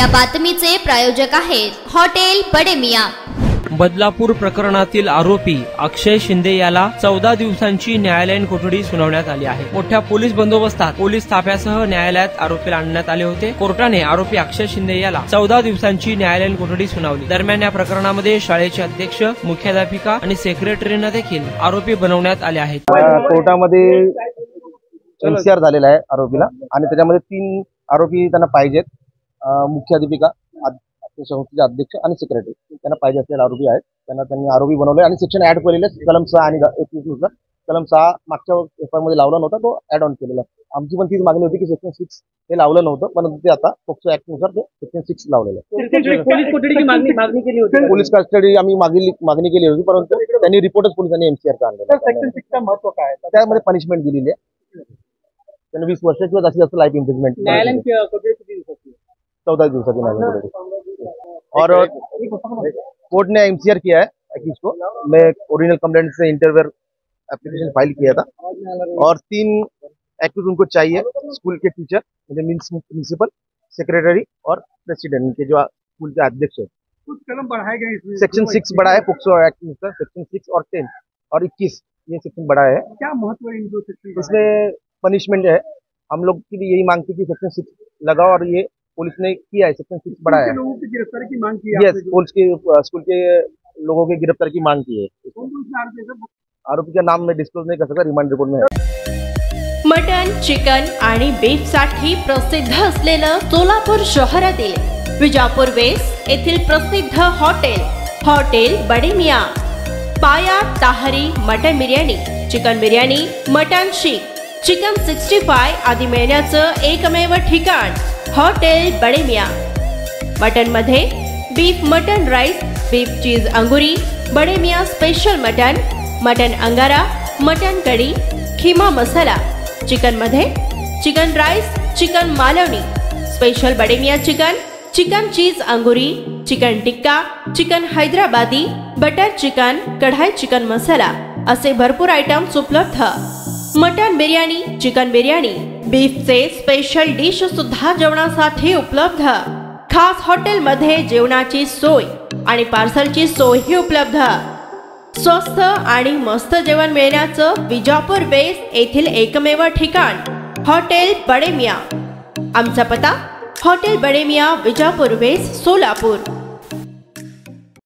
या बातमीचे प्रायोजक आहेत हॉटेल बडे मियां। बदलापूर प्रकरणातील आरोपी अक्षय शिंदे याला 14 दिवसांची न्यायालयीन कोठडी सुनावण्यात आली आहे। मोठ्या पोलीस बंदोबस्तात पोलीस ताफ्यासह न्यायालयात आरोपीला आणण्यात आले होते। कोर्टाने आरोपी अक्षय शिंदे याला 14 दिवसांची न्यायालयीन कोठडी सुनावली। दरम्यान या प्रकरणामध्ये शाळेचे अध्यक्ष, मुख्याध्यापिका आणि सेक्रेटरींना देखील आरोपी बनवण्यात आले आहेत। कोर्टामध्ये एनसीआर झालेला आहे आरोपीला आणि त्याच्यामध्ये 3 आरोपी त्यांना पाहिजेत। मुख्याध्यापिका, संस्थेचे अध्यक्ष आणि सेक्रेटरी त्यांना पाहिजे असलेले आरोपी आहेत। त्यांनी आरोपी बनवले आणि सेक्शन ऍड केलेले कलम 6 आणि 21 नुसार कलम 6 मागच्या एफआय मध्ये लावला नव्हता, तो ऍड ऑन केलेला। आमची पण तीच मागणी होती की सेक्शन 6 हे लावलं नव्हतं, परंतु ते आता पोक्सो ऍक्ट नुसार ते सेक्शन 6 लावलेलं आहे। पोलीस कोठडीची मागणी केली होती, पोलीस कस्टडी आम्ही मागणी केली होती, परंतु त्यांनी रिपोर्टच पोलिसांनी एमसीआरचा आणलेला। सेक्शन 6 चं महत्व काय आहे? त्यामध्ये पनिशमेंट दिलेली आहे, त्यांना 20 वर्ष किंवा जास्तीत जास्त लाईफ इम्प्रिजमेंट। न्यायालयीन कोठडी किती दिवसाची? 14 दिवसाची न्यायालयीन कोठडी। और कोर्ट ने एमसीआर किया है एक्यूज को। मैं ओरिजिनल कंप्लेंट से इंटरवेयर एप्लीकेशन फाइल किया था और 3 एक्यूज उनको चाहिए, स्कूल के टीचर मतलब मीन्स प्रिंसिपल, सेक्रेटरी और प्रेसिडेंट के जो स्कूल के अध्यक्ष है। कुछ कलम बढ़ाए गए इसमें, सेक्शन 6 बढ़ा है पोक्सो एक्ट में, सेक्शन 6 और 10 और 21 ये सेक्शन बढ़ा है। क्या महत्व है इन दो सेक्शन? इसमें पनिशमेंट है, हम लोग की भी यही मांग थी कि सेक्शन 6 लगाओ और ये पुलिस ने किया है, सेक्शन 6 बढ़ा है। लोगों की गिरफ्तारी की मांग की है? यस, स्कूल के लोगों की गिरफ्तारी की मांग की है। आरोपी का नाम मैं डिस्क्लोज नहीं कर सकता, रिमांड रिपोर्ट में है। मटन, चिकन आणि बीफ साठी प्रसिद्ध असलेलं सोलापूर शहरातील विजापूर वेस्ट येथील प्रसिद्ध हॉटेल बडे मियां। पाया, ताहरी, mutton biryani, chicken biryani, mutton शीख, चिकन 65 आदी मिळण्याचं एकमेव ठिकाण हॉटेल बडे मियां। मटन मध्ये beef mutton rice, beef cheese अंगुरी, बडे मियां स्पेशल मटन अंगारा, मटन कढी, खीमा मसाला। चिकन मध्ये chicken rice, chicken Malvani, special Bade Miyan chicken cheese अंगुरी, chicken tikka, chicken Hyderabadi, butter chicken, कढाई चिकन मसाला असे भरपूर आयटम्स उपलब्ध। मटन बिर्याणी, चिकन बिर्याणी, बीफचे स्पेशल डिश सुद्धा जेवणासाठी उपलब्ध। खास हॉटेलमध्ये जेवणाची सोय आणि पार्सलची सोयही उपलब्ध। स्वस्त आणि मस्त जेवण मिळण्याचं विजापूर वेस्ट येथील एकमेव ठिकाण हॉटेल बडे मियां। आमचा पत्ता हॉटेल बडे मियां, विजापूर वेस्ट, सोलापूर।